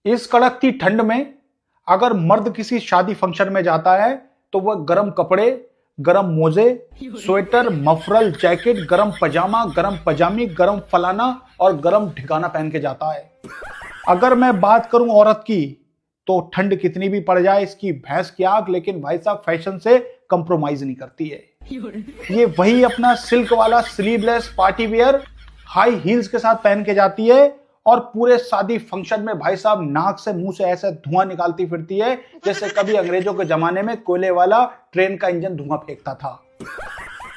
इस कड़कती ठंड में अगर मर्द किसी शादी फंक्शन में जाता है तो वह गर्म कपड़े, गर्म मोजे, स्वेटर, मफरल, जैकेट, गर्म पजामा, गर्म पजामी, गर्म फलाना और गर्म ठिकाना पहन के जाता है। अगर मैं बात करूं औरत की तो ठंड कितनी भी पड़ जाए इसकी भैंस की आग, लेकिन भाई साहब फैशन से कंप्रोमाइज नहीं करती है। ये वही अपना सिल्क वाला sleeveless party wear high heels के साथ पहन के जाती है और पूरे शादी फंक्शन में भाई साहब नाक से मुंह से ऐसे धुआं निकालती फिरती है जैसे कभी अंग्रेजों के जमाने में कोयले वाला ट्रेन का इंजन धुआं फेंकता था।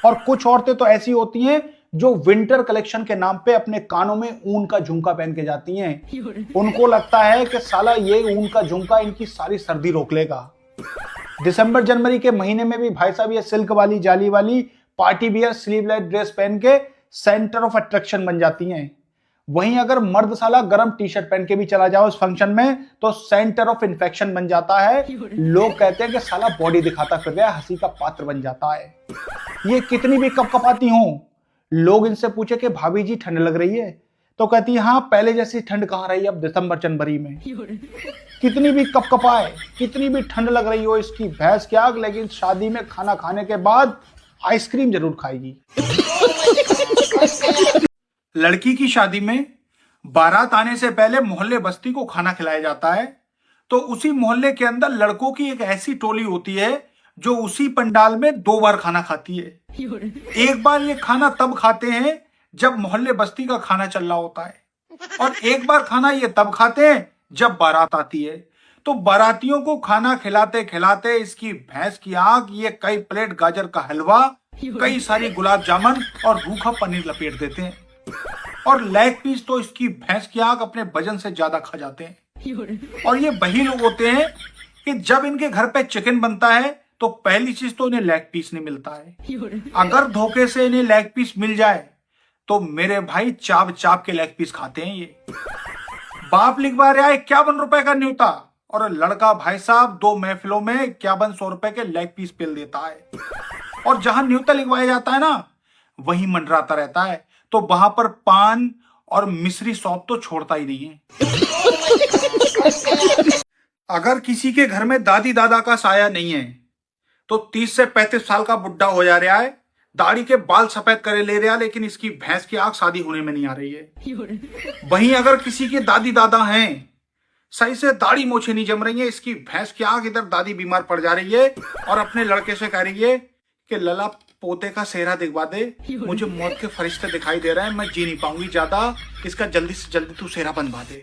और कुछ औरतें तो ऐसी होती हैं जो विंटर कलेक्शन के नाम पे अपने कानों में ऊन का झुमका पहन के जाती हैं। उनको लगता है कि साला ये ऊन का झुमका इनकी सारी सर्दी रोक लेगा। दिसंबर जनवरी के महीने में भी भाई साहब ये सिल्क वाली जाली वाली पार्टी वियर स्लीवलेस ड्रेस पहन के सेंटर ऑफ अट्रैक्शन बन जाती हैं। वहीं अगर मर्द साला गर्म टी शर्ट पहन के भी चला जाओ इस फंक्शन में तो सेंटर ऑफ इन्फेक्शन बन जाता है। लोग कहते हैं कि साला बॉडी दिखाता फिर रहा है, हंसी का पात्र बन जाता है। ये कितनी भी कपकपाती हो, लोग इनसे पूछे कि भाभी जी ठंड लग रही है तो कहती है हाँ पहले जैसी ठंड कहाँ रही अब दिसंबर जनवरी में। कितनी भी कपकपाए, कितनी भी ठंड लग रही हो इसकी भैंस की आग, लेकिन शादी में खाना खाने के बाद आइसक्रीम जरूर खाएगी। लड़की की शादी में बारात आने से पहले मोहल्ले बस्ती को खाना खिलाया जाता है तो उसी मोहल्ले के अंदर लड़कों की एक ऐसी टोली होती है जो उसी पंडाल में 2 बार खाना खाती है। एक बार ये खाना तब खाते हैं जब मोहल्ले बस्ती का खाना चल रहा होता है और एक बार खाना ये तब खाते हैं जब बारात आती है। तो बारातियों को खाना खिलाते खिलाते इसकी भैंस की आग ये कई प्लेट गाजर का हलवा, कई सारी गुलाब जामुन और रूखा पनीर लपेट देते हैं और लेग पीस तो इसकी भैंस की आग अपने वजन से ज्यादा खा जाते हैं। और ये वही लोग होते हैं कि जब इनके घर पे चिकन बनता है तो पहली चीज तो इन्हें लेग पीस नहीं मिलता है। अगर धोखे से इन्हें लेग पीस मिल जाए तो मेरे भाई चाप चाप के लेग पीस खाते हैं ये। बाप लिखवा रहा है 51 रुपए का न्योता और लड़का भाई साहब 2 महफिलों में 5100 रुपए के लेग पीस पेल देता है। और जहां न्योता लिखवाया जाता है ना वहीं मंडराता रहता है तो वहां पर पान और मिश्री सौंप तो छोड़ता ही नहीं है। अगर किसी के घर में दादी दादा का साया नहीं है तो 30 से 35 साल का बुड्ढा हो जा रहा है, दाढ़ी के बाल सफेद करे ले रहा, लेकिन इसकी भैंस की आग शादी होने में नहीं आ रही है। वहीं अगर किसी के दादी दादा हैं, सही से दाढ़ी मोछे नहीं जम रही है, इसकी भैंस की आग इधर दादी बीमार पड़ जा रही है और अपने लड़के से कह रही है कि लला पोते का सेहरा दिखवा दे, मुझे मौत के फरिश्ते दिखाई दे रहे हैं, मैं जी नहीं पाऊंगी ज्यादा, इसका जल्दी से जल्दी तू सेहरा बनवा दे।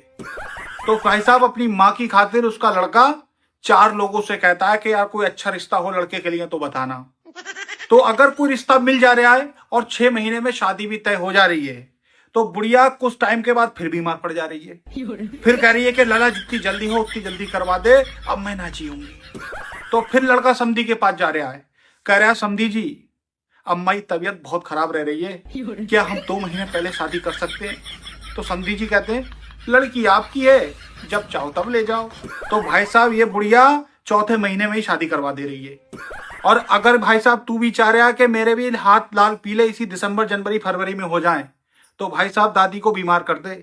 तो भाई साहब अपनी माँ की खातिर उसका लड़का 4 लोगों से कहता है कि यार कोई अच्छा रिश्ता हो लड़के के लिए तो बताना। तो अगर कोई रिश्ता मिल जा रहा है और 6 महीने में शादी भी तय हो जा रही है तो बुढ़िया कुछ टाइम के बाद फिर बीमार पड़ जा रही है। फिर कह रही है कि लाला जितनी जल्दी हो उतनी जल्दी करवा दे, अब मैं ना जीऊंगी। तो फिर लड़का समधी के पास जा रहा है, कह रहा है समधी जी अम्मा की तबीयत बहुत खराब रह रही है, क्या हम 2 महीने पहले शादी कर सकते हैं? तो समधी जी कहते हैं लड़की आपकी है, जब चाहो तब ले जाओ। तो भाई साहब ये बुढ़िया 4थे महीने में ही शादी करवा दे रही है। और अगर भाई साहब तू भी चाह रहा है कि मेरे भी हाथ लाल पीले इसी दिसंबर जनवरी फरवरी में हो जाएं तो भाई साहब दादी को बीमार कर दे।